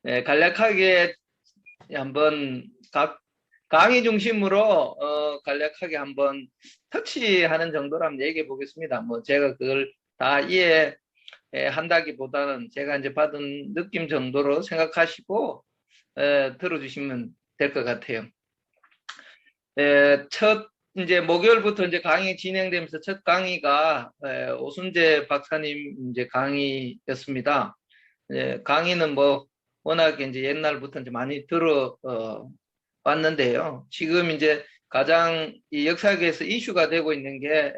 간략하게 한번 각 강의 중심으로 간략하게 한번 터치하는 정도로 한번 얘기해 보겠습니다. 뭐 제가 그걸 다 이해한다기보다는 제가 이제 받은 느낌 정도로 생각하시고 들어주시면 될 것 같아요. 첫 이제 목요일부터 이제 강의 진행되면서 첫 강의가 오순재 박사님 이제 강의였습니다. 강의는 뭐 워낙 이제 옛날부터 이제 많이 들어 왔는데요. 지금 이제 가장 이 역사계에서 이슈가 되고 있는 게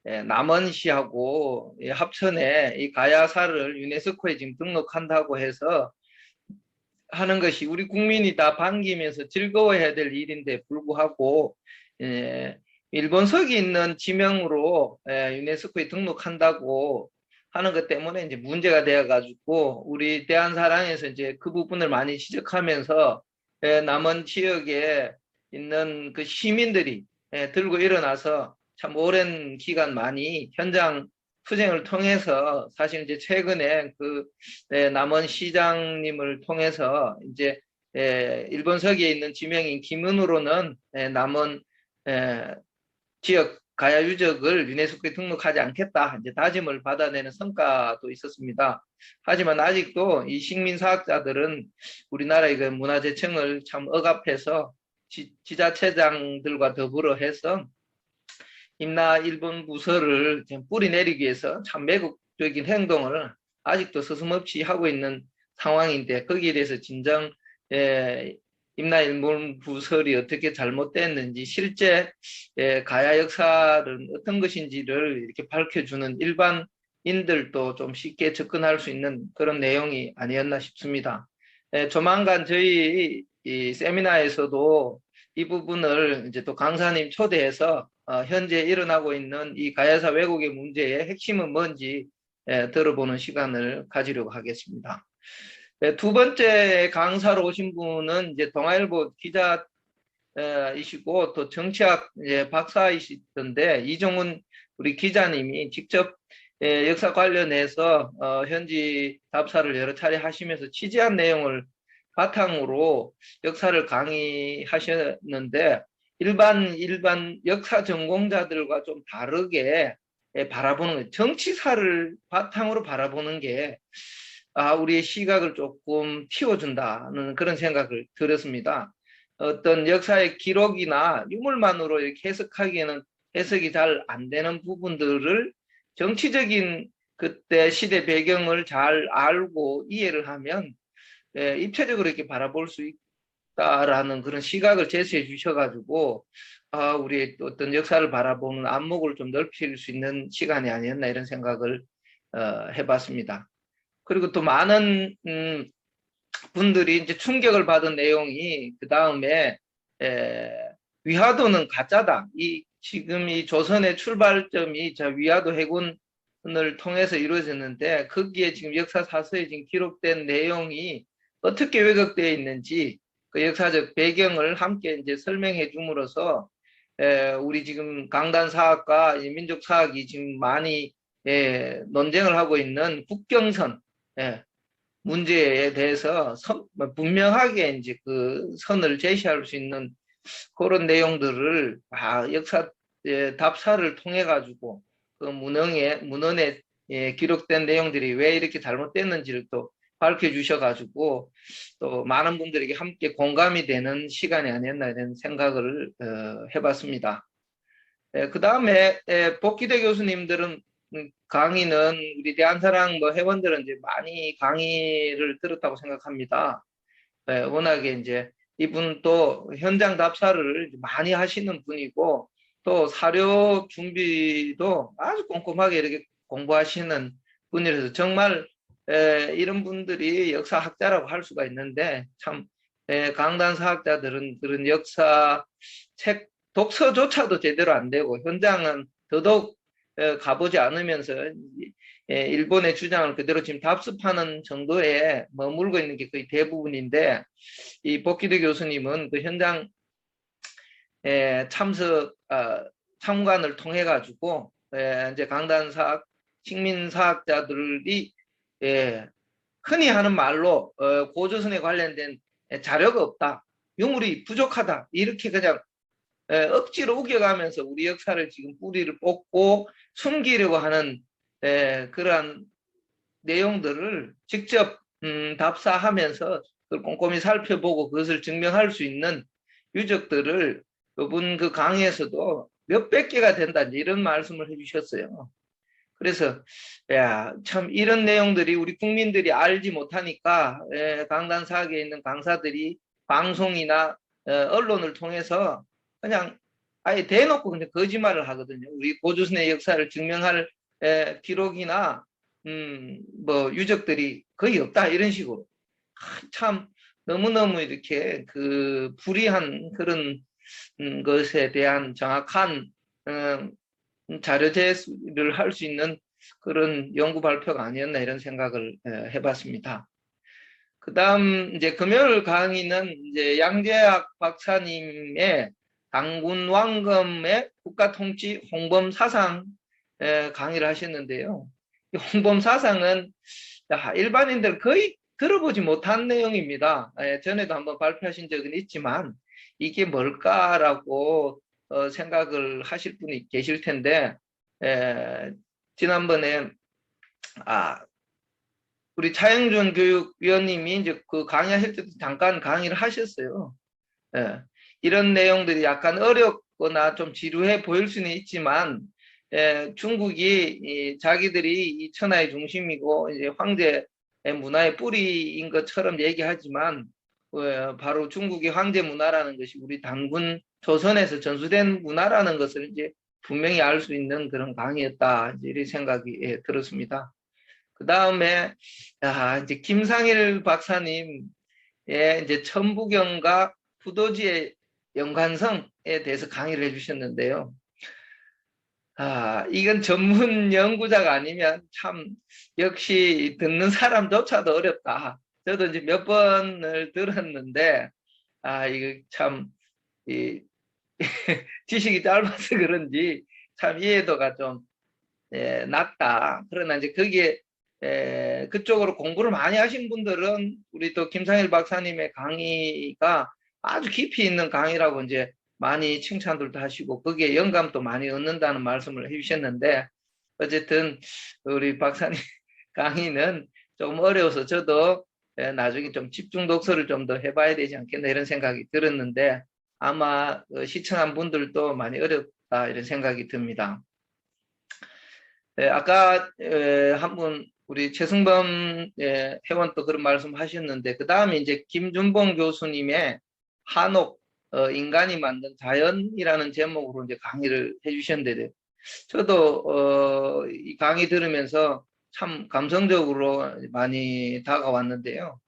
남원시하고 이 합천에 이 가야사를 유네스코에 지금 등록한다고 해서 하는 것이 우리 국민이 다 반기면서 즐거워해야 될 일인데 불구하고 일본석이 있는 지명으로 유네스코에 등록한다고 하는 것 때문에 이제 문제가 되어 가지고 우리 대한사랑에서 이제 그 부분을 많이 지적하면서 남원 지역에 있는 그 시민들이 들고 일어나서 참 오랜 기간 많이 현장 투쟁을 통해서 사실 이제 최근에 그 남원 시장님을 통해서 이제 일본석에 있는 지명인 김은우로는 남원 지역 가야 유적을 유네스코에 등록하지 않겠다 이제 다짐을 받아내는 성과도 있었습니다. 하지만 아직도 이 식민사학자들은 우리나라의 그 문화재청을 참 억압해서 지자체장들과 더불어 해서 임나 일본 부서를 뿌리 내리기 위해서 참 매국적인 행동을 아직도 서슴없이 하고 있는 상황인데 거기에 대해서 진정 임나 일본 부설이 어떻게 잘못됐는지 실제 가야 역사는 어떤 것인지를 이렇게 밝혀주는 일반인들도 좀 쉽게 접근할 수 있는 그런 내용이 아니었나 싶습니다. 조만간 저희 이 세미나에서도 이 부분을 이제 또 강사님 초대해서 현재 일어나고 있는 이 가야사 왜곡의 문제의 핵심은 뭔지 들어보는 시간을 가지려고 하겠습니다. 두 번째 강사로 오신 분은 이제 동아일보 기자이시고 또 정치학 박사이시던데 이종훈 우리 기자님이 직접 역사 관련해서 현지 답사를 여러 차례 하시면서 취재한 내용을 바탕으로 역사를 강의하셨는데 일반 역사 전공자들과 좀 다르게 바라보는 거예요. 정치사를 바탕으로 바라보는 게 우리의 시각을 조금 틔워준다는 그런 생각을 들었습니다. 어떤 역사의 기록이나 유물만으로 이렇게 해석하기에는 해석이 잘 안 되는 부분들을 정치적인 그때 시대 배경을 잘 알고 이해를 하면 입체적으로 이렇게 바라볼 수 있다라는 그런 시각을 제시해 주셔가지고 우리 어떤 역사를 바라보는 안목을 좀 넓힐 수 있는 시간이 아니었나 이런 생각을 해봤습니다. 그리고 또 많은 분들이 이제 충격을 받은 내용이 그 다음에 위화도는 가짜다. 이 지금 이 조선의 출발점이 위화도 해군을 통해서 이루어졌는데 거기에 지금 역사 사서에 지금 기록된 내용이 어떻게 왜곡되어 있는지 그 역사적 배경을 함께 이제 설명해 줌으로써 우리 지금 강단 사학과 민족 사학이 지금 많이 논쟁을 하고 있는 국경선 문제에 대해서 분명하게 이제 그 선을 제시할 수 있는 그런 내용들을 역사 답사를 통해 가지고 그 문헌에 기록된 내용들이 왜 이렇게 잘못됐는지를 또 밝혀주셔 가지고 또 많은 분들에게 함께 공감이 되는 시간이 아니었나 이런 생각을 해봤습니다. 그 다음에 복기대 교수님들은 강의는 우리 대한사랑 뭐 회원들은 이제 많이 강의를 들었다고 생각합니다. 워낙에 이제 이분 또 현장 답사를 많이 하시는 분이고 또 사료 준비도 아주 꼼꼼하게 이렇게 공부하시는 분이라서 정말 이런 분들이 역사학자라고 할 수가 있는데 참 강단 사학자들은 그런 역사 책 독서조차도 제대로 안 되고 현장은 더더욱 가보지 않으면서 일본의 주장을 그대로 지금 답습하는 정도에 머물고 있는 게 거의 대부분인데 이 복기대 교수님은 그 현장 참관을 통해 가지고 이제 강단사학 식민사학자들이 흔히 하는 말로 고조선에 관련된 자료가 없다, 유물이 부족하다, 이렇게 그냥 억지로 우겨가면서 우리 역사를 지금 뿌리를 뽑고 숨기려고 하는 그러한 내용들을 직접 답사하면서 그걸 꼼꼼히 살펴보고 그것을 증명할 수 있는 유적들을 이번 그 강의에서도 몇백 개가 된다, 이런 말씀을 해주셨어요. 그래서 야, 참 이런 내용들이 우리 국민들이 알지 못하니까 강단사학에 있는 강사들이 방송이나 언론을 통해서 그냥 아예 대놓고 그냥 거짓말을 하거든요. 우리 고조선의 역사를 증명할 기록이나 뭐 유적들이 거의 없다, 이런 식으로. 참 너무너무 이렇게 그 불이한 그런 것에 대한 정확한 자료 제시를 할 수 있는 그런 연구 발표가 아니었나, 이런 생각을 해봤습니다. 그 다음 이제 금요일 강의는 이제 양재학 박사님의 당군 왕검의 국가통치 홍범 사상 강의를 하셨는데요. 이 홍범 사상은 일반인들 거의 들어보지 못한 내용입니다. 전에도 한번 발표하신 적은 있지만 이게 뭘까라고 생각을 하실 분이 계실 텐데, 지난번에 우리 차영준 교육위원님이 이제 그 강의하실 때도 잠깐 강의를 하셨어요. 이런 내용들이 약간 어렵거나 좀 지루해 보일 수는 있지만, 중국이 자기들이 이 천하의 중심이고 이제 황제 문화의 뿌리인 것처럼 얘기하지만, 바로 중국의 황제 문화라는 것이 우리 단군 조선에서 전수된 문화라는 것을 이제 분명히 알 수 있는 그런 강의였다, 이런 생각이 들었습니다. 그 다음에 이제 김상일 박사님의 이제 천부경과 부도지의 연관성에 대해서 강의를 해주셨는데요. 이건 전문 연구자가 아니면 참 역시 듣는 사람조차도 어렵다. 저도 이제 몇 번을 들었는데, 이거 참 지식이 짧아서 그런지 참 이해도가 좀 낮다. 그러나 이제 거기에 그쪽으로 공부를 많이 하신 분들은 우리 또 김상일 박사님의 강의가 아주 깊이 있는 강의라고 이제 많이 칭찬들도 하시고 거기에 영감도 많이 얻는다는 말씀을 해주셨는데, 어쨌든 우리 박사님 강의는 조금 어려워서 저도 나중에 좀 집중 독서를 좀 더 해봐야 되지 않겠나, 이런 생각이 들었는데, 아마 시청한 분들도 많이 어렵다, 이런 생각이 듭니다. 아까 한 분 우리 최승범 회원도 그런 말씀 하셨는데, 그 다음에 이제 김준봉 교수님의 한옥 인간이 만든 자연이라는 제목으로 이제 강의를 해주셨는데, 저도 이 강의 들으면서 참 감성적으로 많이 다가왔는데요.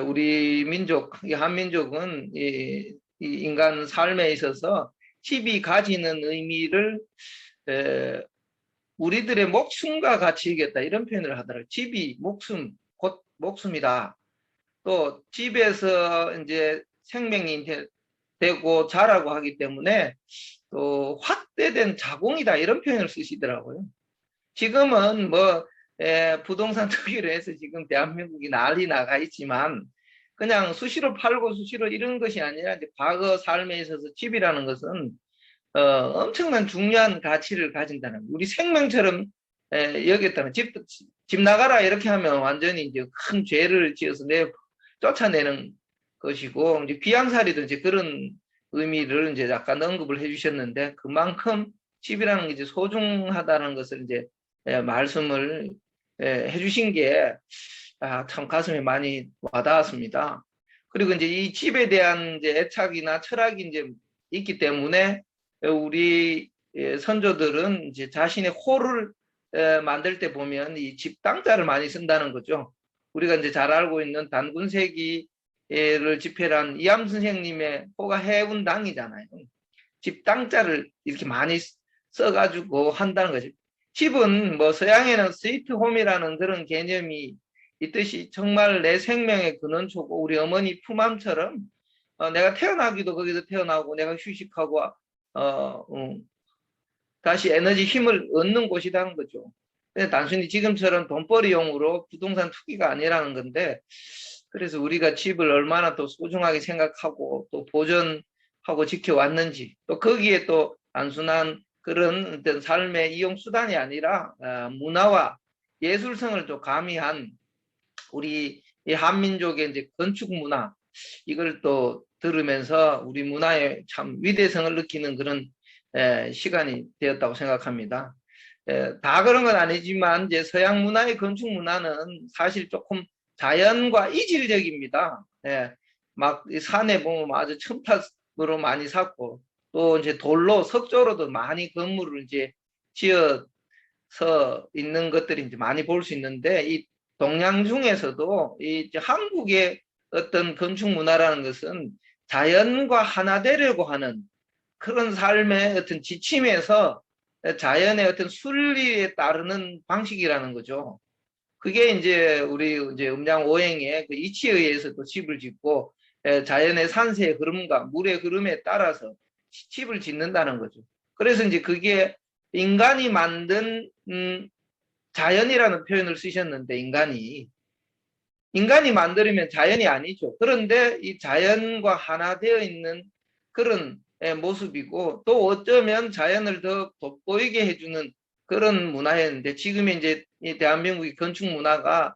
우리 민족, 이 한민족은 이 인간 삶에 있어서 집이 가지는 의미를 우리들의 목숨과 같이 여겼다, 이런 표현을 하더라고요. 집이 목숨, 곧 목숨이다. 또 집에서 이제 생명이 되고 자라고 하기 때문에 또 확대된 자궁이다, 이런 표현을 쓰시더라고요. 지금은 뭐 부동산 투기를 해서 지금 대한민국이 난리 나가 있지만, 그냥 수시로 팔고 수시로 이런 것이 아니라 이제 과거 삶에 있어서 집이라는 것은 엄청난 중요한 가치를 가진다는, 우리 생명처럼 여겼다는, 집 나가라 이렇게 하면 완전히 이제 큰 죄를 지어서 쫓아내는 것이고, 이제 귀양살이도 이제 그런 의미를 이제 약간 언급을 해주셨는데, 그만큼 집이라는 게 이제 소중하다는 것을 이제 말씀을 해주신 게 참 가슴에 많이 와닿았습니다. 그리고 이제 이 집에 대한 이제 애착이나 철학이 이제 있기 때문에 우리 선조들은 이제 자신의 호를 만들 때 보면 이 집당자를 많이 쓴다는 거죠. 우리가 이제 잘 알고 있는 단군세기를 집필한 이암 선생님의 호가 해운당이잖아요. 집당자를 이렇게 많이 써가지고 한다는 거죠. 집은 뭐 서양에는 스위트홈이라는 그런 개념이 있듯이 정말 내 생명의 근원초고, 우리 어머니 품암처럼 내가 태어나기도 거기서 태어나고 내가 휴식하고 다시 에너지 힘을 얻는 곳이라는 거죠. 단순히 지금처럼 돈벌이용으로 부동산 투기가 아니라는 건데, 그래서 우리가 집을 얼마나 또 소중하게 생각하고 또 보존하고 지켜왔는지, 또 거기에 또 단순한 그런 어떤 삶의 이용 수단이 아니라 문화와 예술성을 또 가미한 우리 이 한민족의 이제 건축 문화, 이걸 또 들으면서 우리 문화의 참 위대성을 느끼는 그런 시간이 되었다고 생각합니다. 다 그런 건 아니지만 이제 서양 문화의 건축 문화는 사실 조금 자연과 이질적입니다. 막 산에 보면 아주 첨탑으로 많이 샀고, 또 이제 돌로 석조로도 많이 건물을 이제 지어서 있는 것들이 이제 많이 볼 수 있는데, 이 동양 중에서도 이 한국의 어떤 건축 문화라는 것은 자연과 하나 되려고 하는 그런 삶의 어떤 지침에서 자연의 어떤 순리에 따르는 방식이라는 거죠. 그게 이제 우리 이제 음양 오행의 그 이치에 의해서도 집을 짓고 자연의 산세의 흐름과 물의 흐름에 따라서 집을 짓는다는 거죠. 그래서 이제 그게 인간이 만든 자연이라는 표현을 쓰셨는데, 인간이 만들면 자연이 아니죠. 그런데 이 자연과 하나 되어 있는 그런 모습이고, 또 어쩌면 자연을 더 돋보이게 해주는 그런 문화였는데, 지금 이제 이 대한민국의 건축 문화가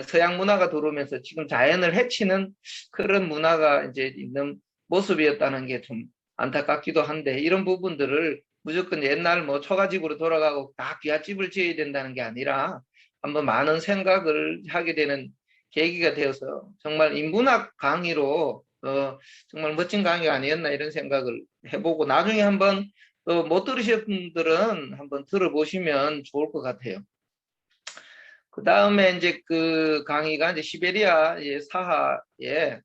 서양 문화가 들어오면서 지금 자연을 해치는 그런 문화가 이제 있는 모습이었다는 게 좀 안타깝기도 한데, 이런 부분들을 무조건 옛날 뭐 초가집으로 돌아가고 다 귀갓집을 지어야 된다는 게 아니라 한번 많은 생각을 하게 되는 계기가 되어서 정말 인문학 강의로 정말 멋진 강의가 아니었나 이런 생각을 해보고, 나중에 한번 못 들으신 분들은 한번 들어보시면 좋을 것 같아요. 그 다음에 이제 그 강의가 이제 시베리아 사하의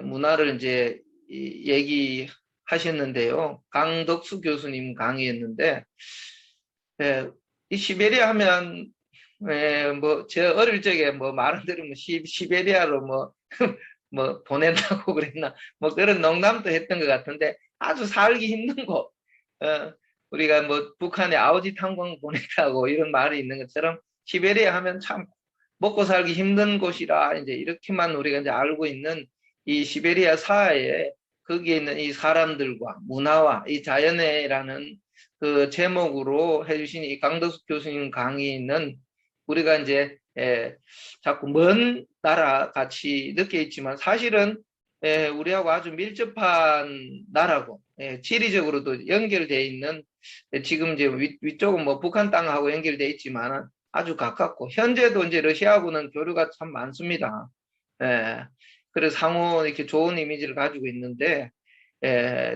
문화를 이제 얘기하셨는데요. 강덕수 교수님 강의였는데, 이 시베리아 하면 뭐, 저 어릴 적에 뭐 말을 들으면 시베리아로 뭐, 뭐 보낸다고 그랬나, 뭐 그런 농담도 했던 것 같은데, 아주 살기 힘든 곳, 우리가 뭐 북한에 아오지 탄광 보냈다고 이런 말이 있는 것처럼 시베리아 하면 참 먹고 살기 힘든 곳이라 이제 이렇게만 우리가 이제 알고 있는 이 시베리아 사하에 거기에 있는 이 사람들과 문화와 이 자연애라는 그 제목으로 해주신 이 강덕숙 교수님 강의는 우리가 이제 자꾸 먼 나라 같이 느껴 있지만, 사실은 우리하고 아주 밀접한 나라고, 지리적으로도 연결되어 있는, 지금 이제 위쪽은 뭐 북한 땅하고 연결되어 있지만 아주 가깝고, 현재도 이제 러시아하고는 교류가 참 많습니다. 그래서 상호 이렇게 좋은 이미지를 가지고 있는데,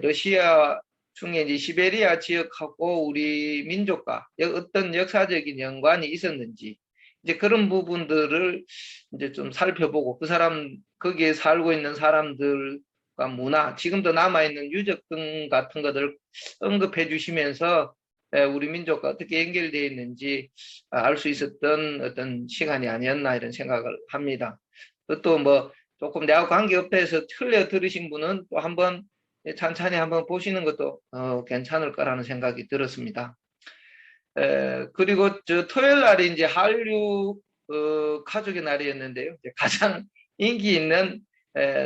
러시아 중에 이제 시베리아 지역하고 우리 민족과 어떤 역사적인 연관이 있었는지, 이제 그런 부분들을 이제 좀 살펴보고, 그 사람, 거기에 살고 있는 사람들과 문화, 지금도 남아있는 유적 등 같은 것들을 언급해 주시면서 우리 민족과 어떻게 연결되어 있는지 알 수 있었던 어떤 시간이 아니었나 이런 생각을 합니다. 또 뭐 조금 내하고 관계없다 해서 틀려 들으신 분은 또 한번 찬찬히 한번 보시는 것도 괜찮을 거라는 생각이 들었습니다. 그리고 저 토요일 날이 이제 한류 가족의 날이었는데요. 가장 인기 있는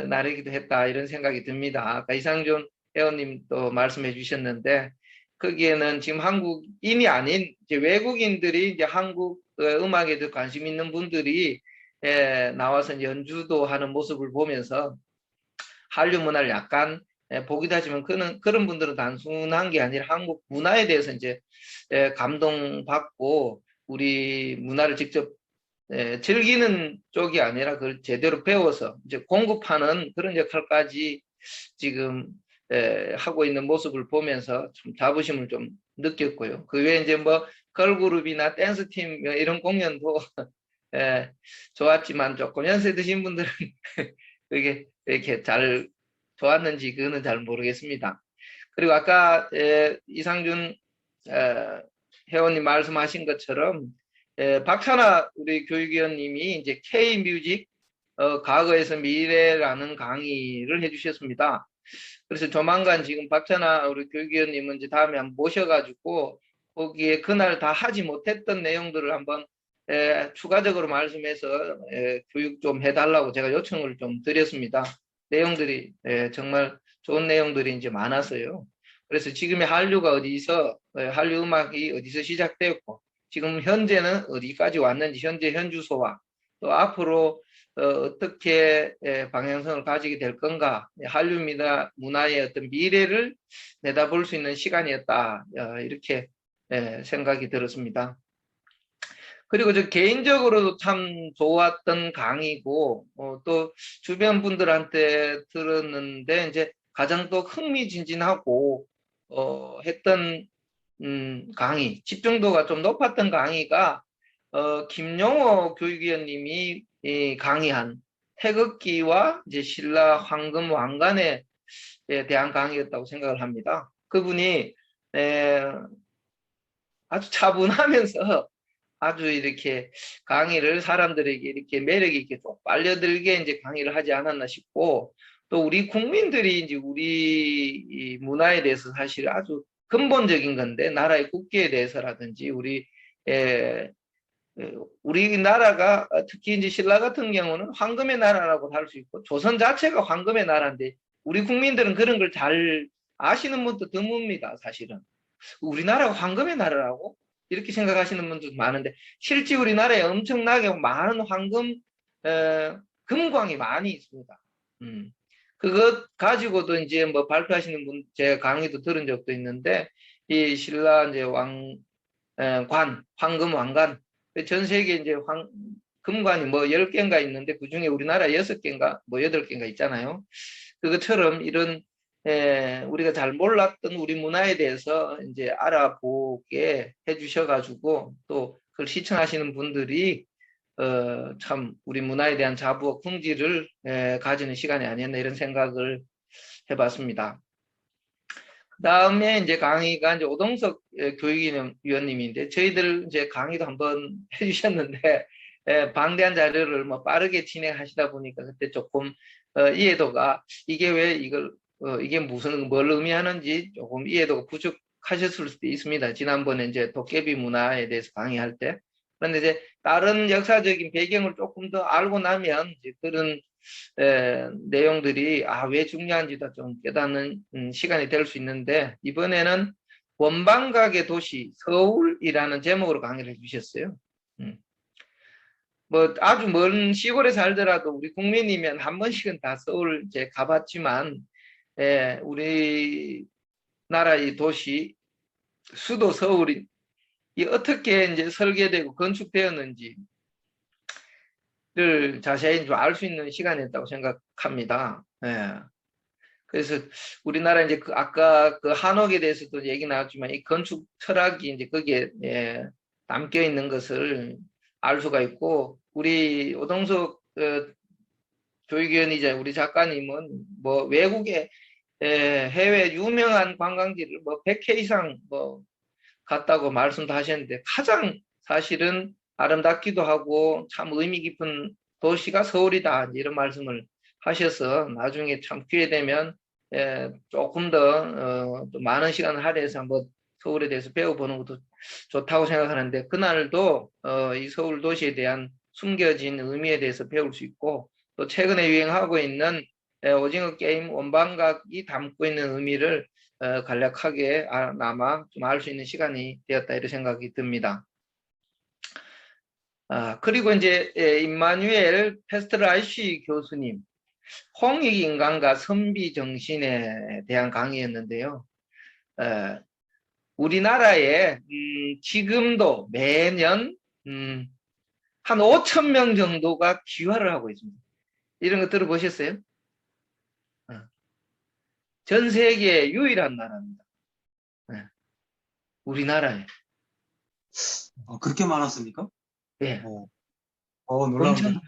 날이기도 했다 이런 생각이 듭니다. 아까 이상준 회원님 또 말씀해 주셨는데, 거기에는 지금 한국인이 아닌 이제 외국인들이 이제 한국 음악에 도 관심 있는 분들이 나와서 연주도 하는 모습을 보면서 한류 문화를 약간 보기도 하지만, 그런 분들은 단순한 게 아니라 한국 문화에 대해서 이제 감동받고 우리 문화를 직접 즐기는 쪽이 아니라 그걸 제대로 배워서 이제 공급하는 그런 역할까지 지금 하고 있는 모습을 보면서 좀 자부심을 좀 느꼈고요. 그 외에 이제 뭐 걸그룹이나 댄스팀 이런 공연도 좋았지만, 조금 연세 드신 분들은 그게 이렇게 잘 좋았는지 그거는 잘 모르겠습니다. 그리고 아까 이상준 회원님 말씀하신 것처럼 박찬아 우리 교육위원님이 이제 K-뮤직 과거에서 미래라는 강의를 해주셨습니다. 그래서 조만간 지금 박찬아 우리 교육위원님은 이제 다음에 한번 모셔가지고 거기에 그날 다 하지 못했던 내용들을 한번 추가적으로 말씀해서 교육 좀 해달라고 제가 요청을 좀 드렸습니다. 내용들이 정말 좋은 내용들이 이제 많아서요. 그래서 지금의 한류가 어디서 한류 음악이 어디서 시작되었고 지금 현재는 어디까지 왔는지 현재 현주소와 또 앞으로 어떻게 방향성을 가지게 될 건가 한류 문화의 어떤 미래를 내다볼 수 있는 시간이었다 이렇게 생각이 들었습니다. 그리고 저 개인적으로도 참 좋았던 강의고 또 주변 분들한테 들었는데 이제 가장 또 흥미진진하고 했던 강의 집중도가 좀 높았던 강의가 김용호 교육위원님이 강의한 태극기와 이제 신라 황금 왕관에 대한 강의였다고 생각을 합니다. 그분이 아주 차분하면서 아주 이렇게 강의를 사람들에게 이렇게 매력 있게 쭉 빨려들게 이제 강의를 하지 않았나 싶고 또 우리 국민들이 이제 우리 문화에 대해서 사실 아주 근본적인 건데 나라의 국기에 대해서라든지 우리나라가 특히 이제 신라 같은 경우는 황금의 나라라고 할 수 있고 조선 자체가 황금의 나라인데 우리 국민들은 그런 걸 잘 아시는 분도 드뭅니다. 사실은 우리나라가 황금의 나라라고 이렇게 생각하시는 분들도 많은데 실제 우리나라에 엄청나게 많은 황금 금광이 많이 있습니다. 그것 가지고도 이제 뭐 발표하시는 분 제가 강의도 들은 적도 있는데 이 신라 이제 황금 왕관 전 세계 이제 금관이 뭐 10개인가 있는데 그중에 우리나라 6개인가 뭐 8개인가 있잖아요. 그것처럼 이런 우리가 잘 몰랐던 우리 문화에 대해서 이제 알아보게 해주셔가지고 또 그걸 시청하시는 분들이 참 우리 문화에 대한 자부와 긍지를 가지는 시간이 아니었나 이런 생각을 해봤습니다. 그 다음에 이제 강의가 이제 오동석 교육위원님인데 저희들 이제 강의도 한번 해주셨는데 방대한 자료를 뭐 빠르게 진행하시다 보니까 그때 조금 이해도가 이게 왜 이게 뭘 의미하는지 조금 이해도가 부족하셨을 수도 있습니다. 지난번에 이제 도깨비 문화에 대해서 강의할 때. 그런데 이제 다른 역사적인 배경을 조금 더 알고 나면 이제 그런 내용들이 왜 중요한지도 좀 깨닫는 시간이 될 수 있는데 이번에는 원방각의 도시 서울이라는 제목으로 강의를 해주셨어요. 뭐 아주 먼 시골에 살더라도 우리 국민이면 한 번씩은 다 서울 이제 가봤지만 우리 나라의 도시 수도 서울이 어떻게 이제 설계되고 건축되었는지를 자세히 좀 알 수 있는 시간이었다고 생각합니다. 그래서 우리나라 이제 아까 그 한옥에 대해서도 얘기 나왔지만 이 건축 철학이 이제 거기에 담겨 있는 것을 알 수가 있고 우리 오동석 교육위원이자 우리 작가님은 뭐 외국에 해외 유명한 관광지를 뭐 100회 이상 뭐 갔다고 말씀도 하셨는데 가장 사실은 아름답기도 하고 참 의미 깊은 도시가 서울이다 이런 말씀을 하셔서 나중에 참 기회 되면 조금 더 많은 시간을 할애해서 한번 서울에 대해서 배워보는 것도 좋다고 생각하는데 그날도 이 서울 도시에 대한 숨겨진 의미에 대해서 배울 수 있고 또 최근에 유행하고 있는 오징어 게임 원방각이 담고 있는 의미를 간략하게 아마 좀 알 수 있는 시간이 되었다 이런 생각이 듭니다. 그리고 이제 임마누엘 페스트라이시 교수님 홍익인간과 선비정신에 대한 강의였는데요. 우리나라에 지금도 매년 한 5,000명 정도가 귀화를 하고 있습니다. 이런 거 들어보셨어요? 전 세계에 유일한 나라입니다. 우리나라에. 그렇게 많았습니까? 네. 놀랍니다.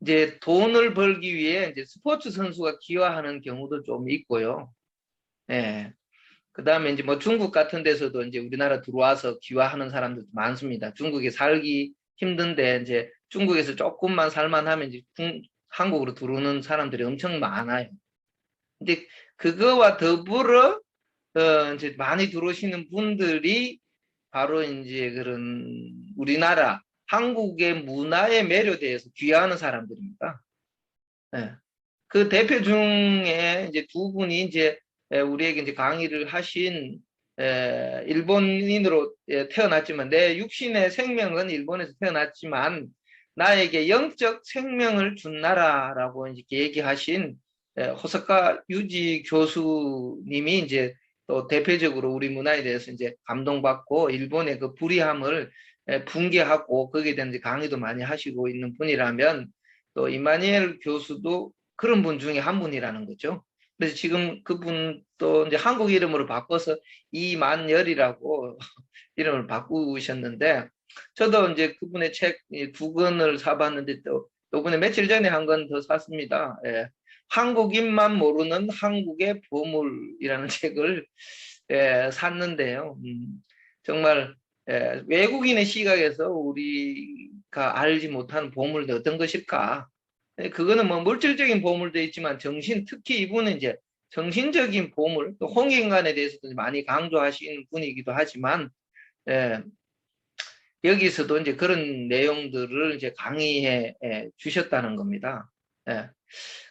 이제 돈을 벌기 위해 이제 스포츠 선수가 기여하는 경우도 좀 있고요. 예. 그 다음에 이제 뭐 중국 같은 데서도 이제 우리나라 들어와서 기여하는 사람들도 많습니다. 중국에 살기 힘든데 이제 중국에서 조금만 살만하면 이제 한국으로 들어오는 사람들이 엄청 많아요. 근데 그거와 더불어 이제 많이 들어오시는 분들이 바로 이제 그런 우리나라 한국의 문화의 매료돼서 귀화하는 사람들입니다. 예. 그 대표 중에 이제 두 분이 이제 우리에게 이제 강의를 하신 일본인으로 태어났지만 내 육신의 생명은 일본에서 태어났지만 나에게 영적 생명을 준 나라라고 이렇게 얘기하신 호사카 유지 교수님이 이제 또 대표적으로 우리 문화에 대해서 이제 감동받고 일본의 그 불이함을 붕괴하고 거기에 대한 이제 강의도 많이 하시고 있는 분이라면 또 이마니엘 교수도 그런 분 중에 한 분이라는 거죠. 그래서 지금 그분 또 이제 한국 이름으로 바꿔서 이만열이라고 이름을 바꾸셨는데 저도 이제 그분의 책 두 권을 사봤는데 또 요번에 며칠 전에 한 권 더 샀습니다. 예. 한국인만 모르는 한국의 보물이라는 책을 샀는데요. 정말 외국인의 시각에서 우리가 알지 못하는 보물이 어떤 것일까? 그거는 뭐 물질적인 보물도 있지만 특히 이분은 이제 정신적인 보물, 또 홍익인간에 대해서도 많이 강조하시는 분이기도 하지만 예, 여기서도 이제 그런 내용들을 이제 강의해 주셨다는 겁니다. 예.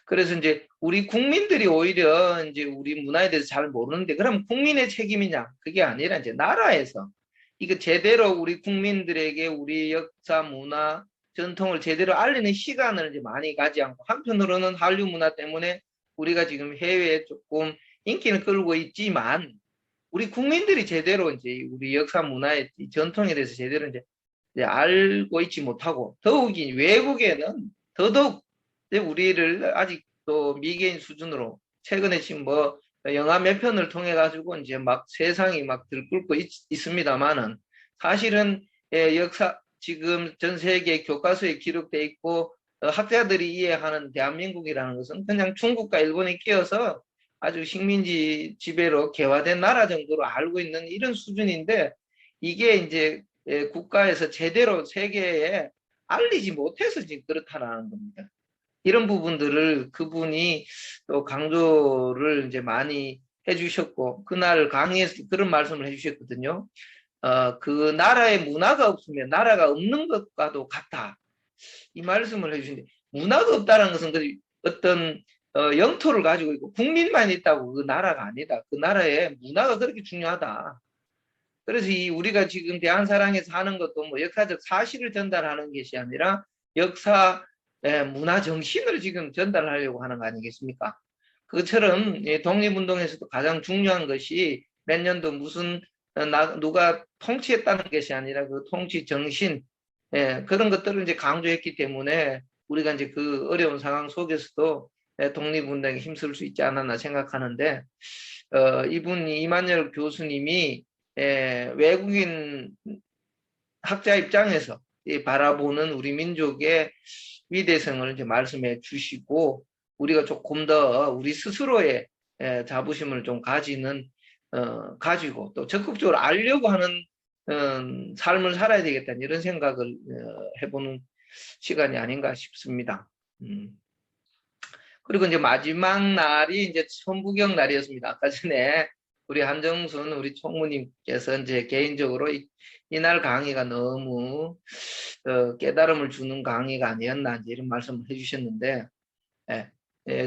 그래서 이제 우리 국민들이 오히려 이제 우리 문화에 대해서 잘 모르는데 그럼 국민의 책임이냐? 그게 아니라 이제 나라에서 이거 제대로 우리 국민들에게 우리 역사, 문화, 전통을 제대로 알리는 시간을 이제 많이 가지 않고 한편으로는 한류 문화 때문에 우리가 지금 해외에 조금 인기는 끌고 있지만 우리 국민들이 제대로 이제 우리 역사 문화의 전통에 대해서 제대로 이제 알고 있지 못하고 더욱이 외국에는 더더욱 우리를 아직도 미개인 수준으로 최근에 지금 뭐 영화 몇 편을 통해 가지고 이제 막 세상이 막 들끓고 있습니다만은 사실은 역사 지금 전 세계 교과서에 기록돼 있고 학자들이 이해하는 대한민국이라는 것은 그냥 중국과 일본에 끼어서 아주 식민지 지배로 개화된 나라 정도로 알고 있는 이런 수준인데 이게 이제 국가에서 제대로 세계에 알리지 못해서 지금 그렇다라는 겁니다. 이런 부분들을 그분이 또 강조를 이제 많이 해주셨고 그날 강의에서 그런 말씀을 해주셨거든요. 그 나라의 문화가 없으면 나라가 없는 것과도 같다. 이 말씀을 해주시는데 문화가 없다는 것은 그 어떤 영토를 가지고 있고 국민만 있다고 그 나라가 아니다. 그 나라의 문화가 그렇게 중요하다. 그래서 이 우리가 지금 대한사랑에서 하는 것도 뭐 역사적 사실을 전달하는 것이 아니라 역사 문화 정신을 지금 전달하려고 하는 거 아니겠습니까? 그처럼 독립운동에서도 가장 중요한 것이 몇 년도 무슨 누가 통치했다는 것이 아니라 그 통치 정신 그런 것들을 이제 강조했기 때문에 우리가 이제 그 어려운 상황 속에서도 독립운동에 힘쓸 수 있지 않았나 생각하는데 이분이 이만열 교수님이 외국인 학자 입장에서 바라보는 우리 민족의 위대성을 이제 말씀해 주시고 우리가 조금 더 우리 스스로의 자부심을 좀 가지고 또 적극적으로 알려고 하는 삶을 살아야 되겠다는 이런 생각을 해보는 시간이 아닌가 싶습니다. 그리고 이제 마지막 날이 이제 천부경 날이었습니다. 아까 전에 우리 한정순 우리 총무님께서 이제 개인적으로 이날 강의가 너무 깨달음을 주는 강의가 아니었나 이런 말씀을 해주셨는데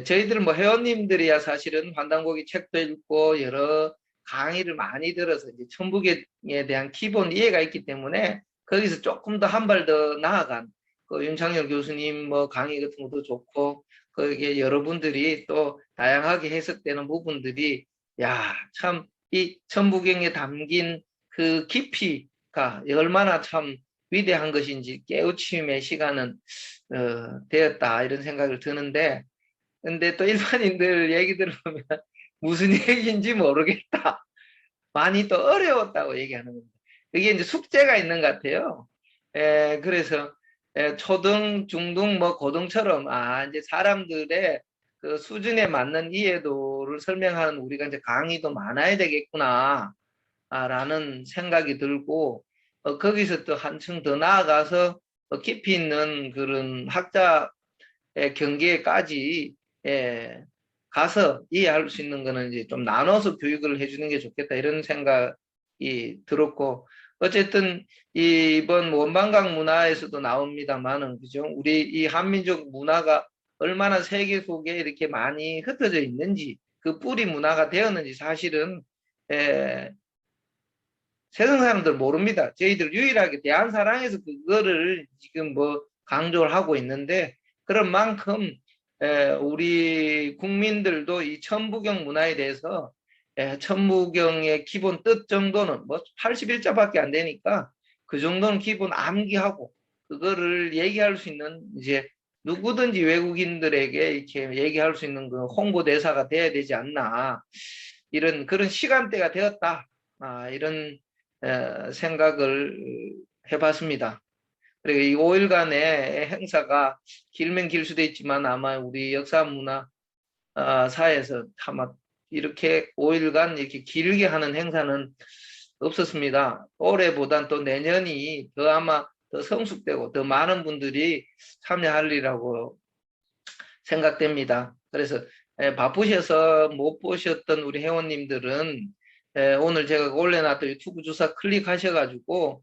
저희들 뭐 회원님들이야 사실은 환단고기 책도 읽고 여러 강의를 많이 들어서 이제 천부경에 대한 기본 이해가 있기 때문에 거기서 조금 더 한 발 더 나아간 그 윤창열 교수님 뭐 강의 같은 것도 좋고 거기에 여러분들이 또 다양하게 해석되는 부분들이 야, 참 이 천부경에 담긴 그 깊이가 얼마나 참 위대한 것인지 깨우침의 시간은 되었다 이런 생각을 드는데 근데 또 일반인들 얘기 들어보면 무슨 얘기인지 모르겠다. 많이 또 어려웠다고 얘기하는 겁니다. 그게 이제 숙제가 있는 것 같아요. 그래서 초등, 중등, 뭐 고등처럼 이제 사람들의 그 수준에 맞는 이해도를 설명하는 우리가 이제 강의도 많아야 되겠구나 라는 생각이 들고 거기서 또 한층 더 나아가서 깊이 있는 그런 학자의 경계까지 가서 이해할 수 있는 거는 이제 좀 나눠서 교육을 해주는 게 좋겠다 이런 생각이 들었고 어쨌든 이번 원반각 문화에서도 나옵니다만은 그죠? 우리 이 한민족 문화가 얼마나 세계 속에 이렇게 많이 흩어져 있는지 그 뿌리 문화가 되었는지 사실은 세상 사람들 모릅니다. 저희들 유일하게 대한사랑에서 그거를 지금 뭐 강조를 하고 있는데 그런 만큼 우리 국민들도 이 천부경 문화에 대해서 천부경의 기본 뜻 정도는 뭐 81자밖에 안 되니까 그 정도는 기본 암기하고 그거를 얘기할 수 있는 이제 누구든지 외국인들에게 이렇게 얘기할 수 있는 그 홍보대사가 돼야 되지 않나 이런 그런 시간대가 되었다. 이런 생각을 해봤습니다. 그리고 이 5일간의 행사가 길면 길 수도 있지만 아마 우리 역사문화사에서 아마 이렇게 5일간 이렇게 길게 하는 행사는 없었습니다. 올해보단 또 내년이 더 아마 더 성숙되고 더 많은 분들이 참여하리라고 생각됩니다. 그래서 바쁘셔서 못 보셨던 우리 회원님들은 오늘 제가 올려놨던 유튜브 주사 클릭하셔가지고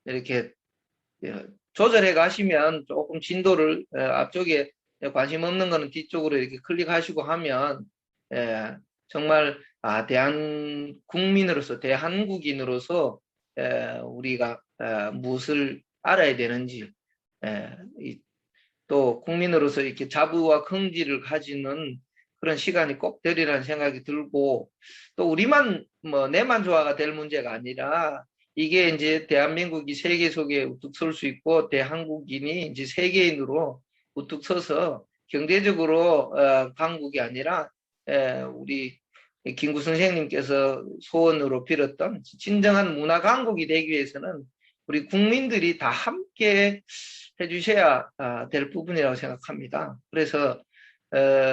이렇게 조절해 가시면 조금 진도를 앞쪽에 관심 없는 거는 뒤쪽으로 이렇게 클릭하시고 하면 정말 대한 국민으로서 대한국인으로서 우리가 무엇을 알아야 되는지 또 국민으로서 이렇게 자부와 긍지를 가지는 그런 시간이 꼭 되리라는 생각이 들고 또 우리만 뭐 내만 조화가 될 문제가 아니라 이게 이제 대한민국이 세계 속에 우뚝 설 수 있고 대한국인이 이제 세계인으로 우뚝 서서 경제적으로 강국이 아니라 우리 김구 선생님께서 소원으로 빌었던 진정한 문화 강국이 되기 위해서는 우리 국민들이 다 함께 해주셔야 될 부분이라고 생각합니다. 그래서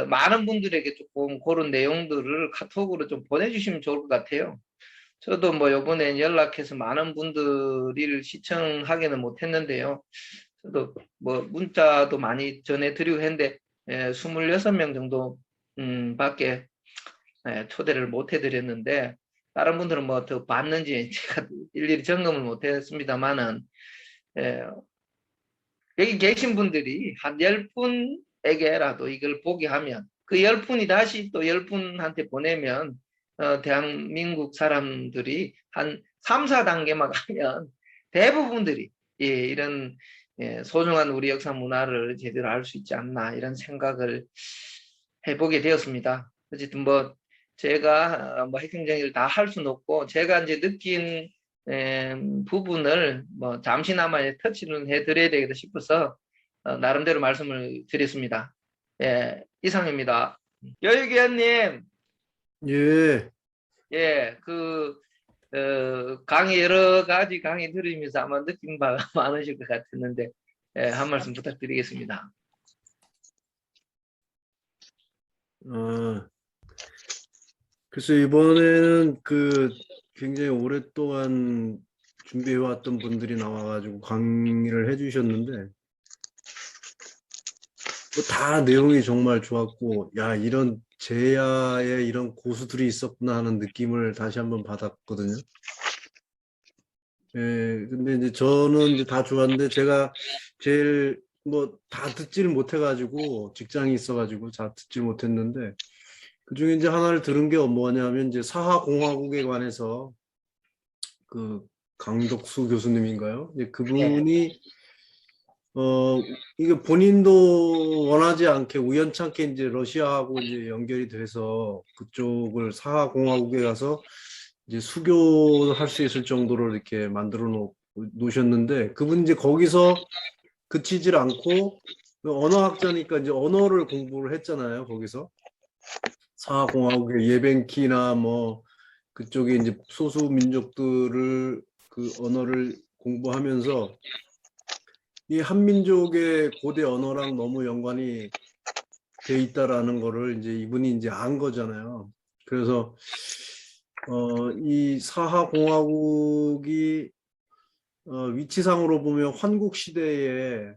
많은 분들에게 조금 그런 내용들을 카톡으로 좀 보내주시면 좋을 것 같아요. 저도 뭐 이번에 연락해서 많은 분들을 시청하기는 못했는데요. 저도 뭐 문자도 많이 전해드리고 했는데 26명 정도 밖에 초대를 못 해드렸는데 다른 분들은 뭐 더 봤는지 제가 일일이 점검을 못했습니다만은 여기 계신 분들이 한 10분에게라도 이걸 보게 하면 그 10분이 다시 또 10분한테 보내면 대한민국 사람들이 한 3, 4단계만 가면 대부분들이 이런 소중한 우리 역사 문화를 제대로 알 수 있지 않나 이런 생각을 해보게 되었습니다. 어쨌든 뭐 제가 뭐 핵심정리를 다 할 수는 없고 제가 이제 느낀 부분을 뭐 잠시나마 터치는 해드려야 되겠다 싶어서 나름대로 말씀을 드렸습니다. 이상입니다. 여유기원님, 예, 그 강의 여러 가지 강의 들으면서 아마 느낀 바가 많으실 것 같았는데 한 말씀 부탁드리겠습니다. 그래서 이번에는 굉장히 오랫동안 준비해왔던 분들이 나와가지고 강의를 해주셨는데, 다 내용이 정말 좋았고, 야, 이런 제야에 이런 고수들이 있었구나 하는 느낌을 다시 한번 받았거든요. 근데 이제 저는 이제 다 좋았는데, 제가 제일 다 듣지를 못해가지고, 직장이 있어가지고 다 듣질 못했는데, 그중에 이제 하나를 들은 게 뭐냐면 이제 사하공화국에 관해서 강덕수 교수님인가요? 이제 그분이 이게 본인도 원하지 않게 우연찮게 이제 러시아하고 이제 연결이 돼서 그쪽을 사하공화국에 가서 이제 수교할 수 있을 정도로 이렇게 만들어 놓으셨는데 그분 이제 거기서 그치질 않고 언어학자니까 이제 언어를 공부를 했잖아요. 거기서. 사공화국의 예벤키나 뭐 그쪽에 이제 소수 민족들을 그 언어를 공부하면서 이 한민족의 고대 언어랑 너무 연관이 돼 있다라는 거를 이제 이분이 이제 안 거잖아요. 그래서 이 사하공화국이 위치상으로 보면 환국 시대에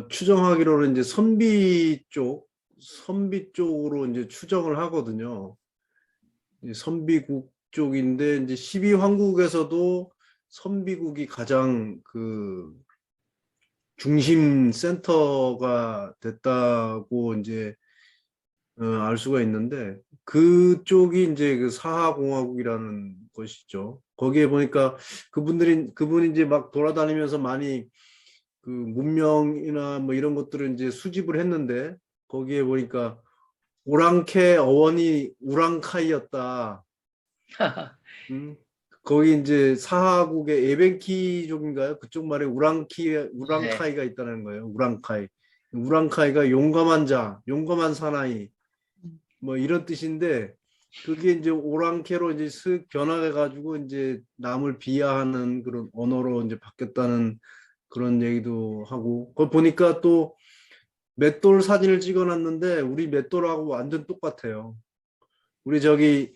추정하기로는 이제 선비 쪽 선비 쪽으로 이제 추정을 하거든요. 이 선비국 쪽인데 이제 12황국에서도 선비국이 가장 그 중심 센터가 됐다고 이제 알 수가 있는데 그쪽이 이제 그 사하공화국이라는 것이죠. 거기에 보니까 그분이 이제 막 돌아다니면서 많이 그 문명이나 뭐 이런 것들을 이제 수집을 했는데 거기에 보니까 오랑캐 어원이 우랑카이였다. 음. 거기 이제 사하국의 에벤키족인가요? 그쪽 말에 네. 우랑카이가 있다는 거예요. 우랑카이. 우랑카이가 용감한 자, 용감한 사나이, 뭐 이런 뜻인데 그게 이제 오랑캐로 이제 슥 변화해 가지고 이제 남을 비하하는 그런 언어로 이제 바뀌었다는 그런 얘기도 하고 그걸 보니까 또 맷돌 사진을 찍어놨는데 우리 맷돌하고 완전 똑같아요. 우리 저기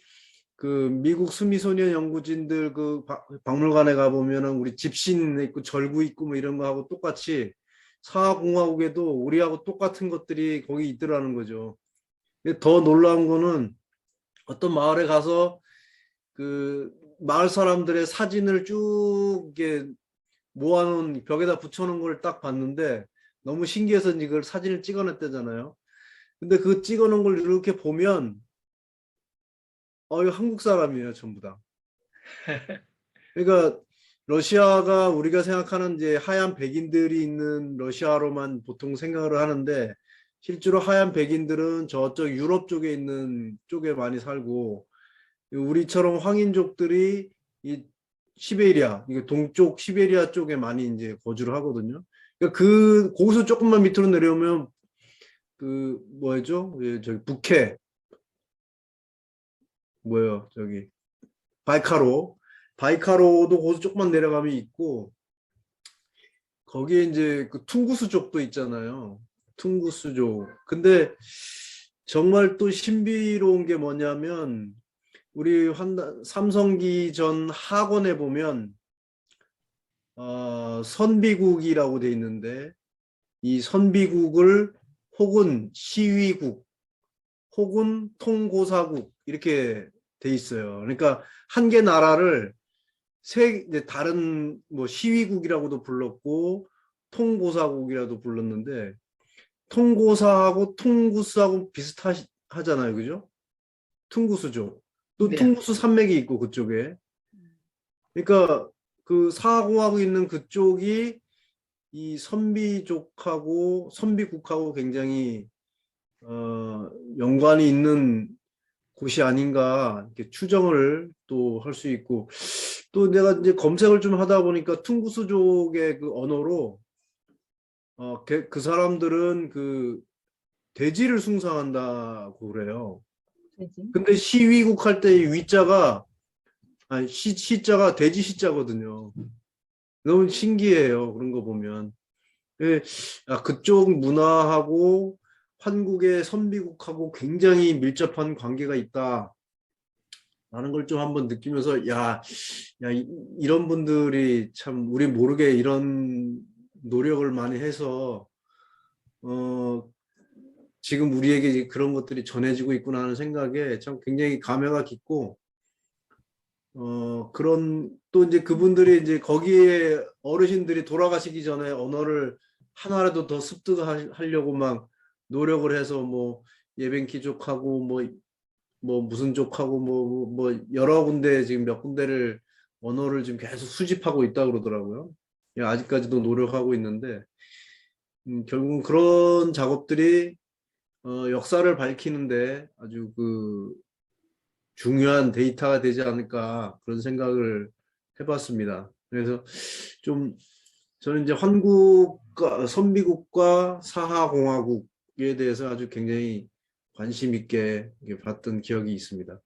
그 미국 수미소년 연구진들 그 박물관에 가보면은 우리 집신 있고 절구 있고 뭐 이런 거하고 똑같이 사하공화국에도 우리하고 똑같은 것들이 거기 있더라는 거죠. 근데 더 놀라운 거는 어떤 마을에 가서 그 마을 사람들의 사진을 쭉 이렇게 모아놓은 벽에다 붙여놓은 걸 딱 봤는데 너무 신기해서 이걸 사진을 찍어냈대잖아요. 근데 그 찍어놓은 걸 이렇게 보면 이거 한국 사람이에요, 전부 다. 그러니까 러시아가 우리가 생각하는 이제 하얀 백인들이 있는 러시아로만 보통 생각을 하는데 실제로 하얀 백인들은 저쪽 유럽 쪽에 있는 쪽에 많이 살고 우리처럼 황인족들이 이 시베리아, 이게 동쪽 시베리아 쪽에 많이 이제 거주를 하거든요. 그러니까 거기서 조금만 밑으로 내려오면 그 뭐였죠? 예, 저기 북해 뭐예요? 저기 바이카로도 거기서 조금만 내려가면 있고 거기에 이제 그 퉁구스족도 있잖아요. 퉁구스족. 근데 정말 또 신비로운 게 뭐냐면 우리 삼성기 전 학원에 보면 선비국이라고 돼 있는데 이 선비국을 혹은 시위국 혹은 통고사국 이렇게 돼 있어요. 그러니까 한 개 나라를 이제 다른 뭐 시위국이라고도 불렀고 통고사국이라도 불렀는데 통고사하고 퉁구스하고 비슷하잖아요, 그죠? 퉁구스죠. 또 네. 퉁구스 산맥이 있고 그쪽에. 그러니까 그 사하공하고 있는 그쪽이 이 선비국하고 굉장히 연관이 있는 곳이 아닌가 이렇게 추정을 또 할 수 있고 또 내가 이제 검색을 좀 하다 보니까 퉁구스족의 그 언어로 그 사람들은 그 돼지를 숭상한다고 그래요. 근데 시위국 할 때 위자가 아니 시자가 돼지 시자거든요. 너무 신기해요. 그런 거 보면. 예, 그쪽 문화하고 한국의 선비국하고 굉장히 밀접한 관계가 있다. 라는 걸 좀 한번 느끼면서 이런 분들이 참 우리 모르게 이런 노력을 많이 해서 지금 우리에게 그런 것들이 전해지고 있구나 하는 생각에 참 굉장히 감회가 깊고 그런 또 이제 그분들이 이제 거기에 어르신들이 돌아가시기 전에 언어를 하나라도 더 습득하려고 막 노력을 해서 뭐 예ben키족하고 뭐 무슨 족하고 뭐 여러 군데 지금 몇 군데를 언어를 지금 계속 수집하고 있다 그러더라고요. 아직까지도 노력하고 있는데 결국은 그런 작업들이 역사를 밝히는데 아주 그 중요한 데이터가 되지 않을까 그런 생각을 해봤습니다. 그래서 좀 저는 이제 선비국과 사하공화국에 대해서 아주 굉장히 관심 있게 봤던 기억이 있습니다.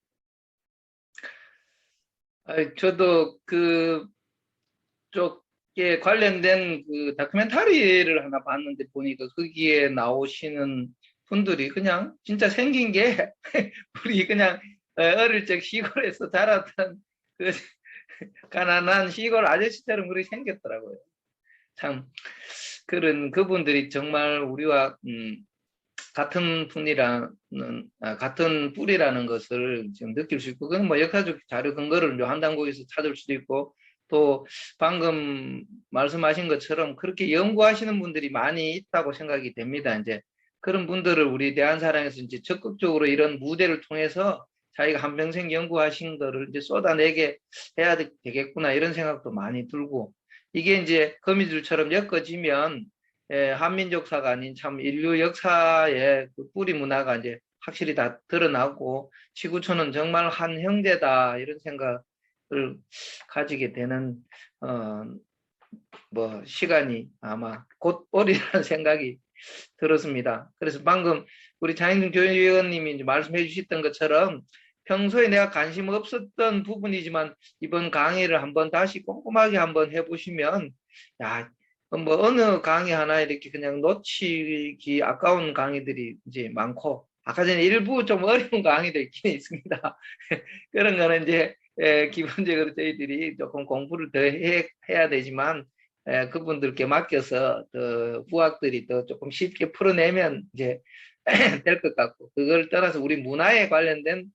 저도 그 쪽에 관련된 그 다큐멘터리를 하나 봤는데 보니까 거기에 나오시는 분들이 그냥 진짜 생긴 게 우리 그냥 어릴 적 시골에서 자랐던 그 가난한 시골 아저씨처럼 그렇게 생겼더라고요. 참 그런 그분들이 정말 우리와 같은 같은 뿌리라는 것을 지금 느낄 수 있고, 그건 뭐 역사적 자료 근거를 한단고에서 찾을 수도 있고, 또 방금 말씀하신 것처럼 그렇게 연구하시는 분들이 많이 있다고 생각이 됩니다. 이제 그런 분들을 우리 대한사랑에서 이제 적극적으로 이런 무대를 통해서 자기가 한평생 연구하신 거를 이제 쏟아내게 해야 되겠구나, 이런 생각도 많이 들고, 이게 이제 거미줄처럼 엮어지면 한민족사가 아닌 참 인류 역사의 그 뿌리 문화가 이제 확실히 다 드러나고, 지구촌은 정말 한 형제다, 이런 생각을 가지게 되는 뭐 시간이 아마 곧 오리라는 생각이 들었습니다. 그래서 방금 우리 장인중 교위원님이 이제 말씀해 주셨던 것처럼 평소에 내가 관심 없었던 부분이지만 이번 강의를 한번 다시 꼼꼼하게 한번 해보시면, 야, 뭐 어느 강의 하나 이렇게 그냥 놓치기 아까운 강의들이 이제 많고, 아까 전에 일부 좀 어려운 강의도 있긴 있습니다. 그런 거는 이제 기본적으로 저희들이 조금 공부를 더 해야 되지만, 그분들께 맡겨서 더 부학들이 더 조금 쉽게 풀어내면 이제 될 것 같고, 그걸 떠나서 우리 문화에 관련된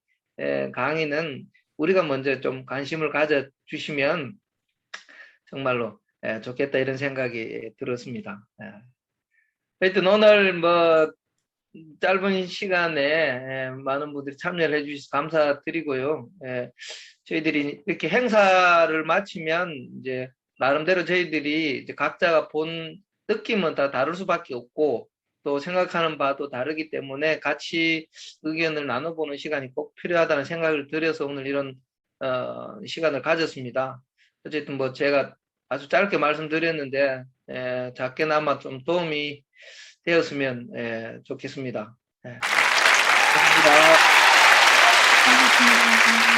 강의는 우리가 먼저 좀 관심을 가져 주시면 정말로 좋겠다, 이런 생각이 들었습니다. 하여튼 오늘 뭐 짧은 시간에 많은 분들이 참여를 해주셔서 감사드리고요. 저희들이 이렇게 행사를 마치면 이제 나름대로 저희들이 이제 각자가 본 느낌은 다 다를 수밖에 없고, 또 생각하는 바도 다르기 때문에 같이 의견을 나눠보는 시간이 꼭 필요하다는 생각을 들여서 오늘 이런 시간을 가졌습니다. 어쨌든 뭐 제가 아주 짧게 말씀드렸는데 작게나마 좀 도움이 되었으면 좋겠습니다. 감사합니다. 고맙습니다.